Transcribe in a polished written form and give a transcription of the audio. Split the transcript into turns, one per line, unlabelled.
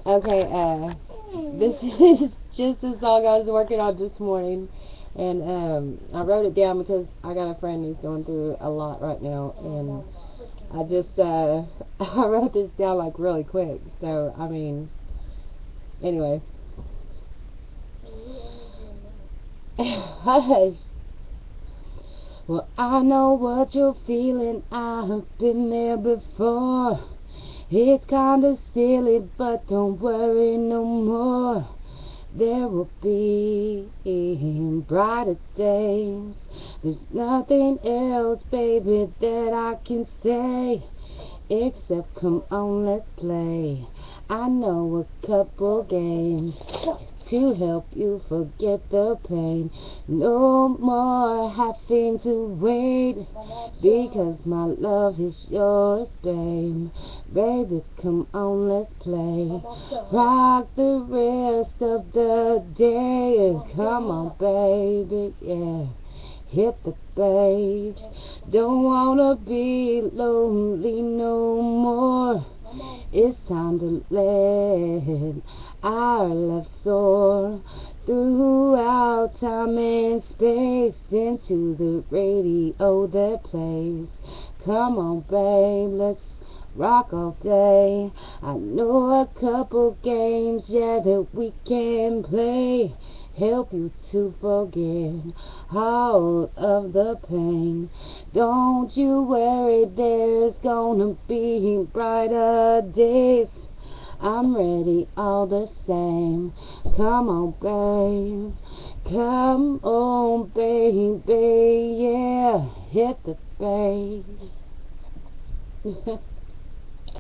Okay, this is just a song I was working on this morning, and I wrote it down because I got a friend who's going through a lot right now, and I just I wrote this down like really quick. So I mean, anyway. Hush. Well, I know what you're feeling. I've been there before. It's kinda silly, but don't worry no more. There will be brighter days. There's nothing else, baby, that I can say except come on, let's play. I know a couple games to help you forget the pain. No more having to wait, because my love is yours, babe. Baby, come on, let's play. Rock the rest of the day. Come on, baby, yeah. Hit the bass. Don't wanna be lonely no more. It's time to let our love soar throughout time and space into the radio that plays. Come on, babe, let's rock all day. I know a couple games, yeah, that we can play. Help you to forget all of the pain. Don't you worry, there's gonna be brighter days. I'm ready all the same. Come on, babe. Come on, baby, yeah. Hit the bass.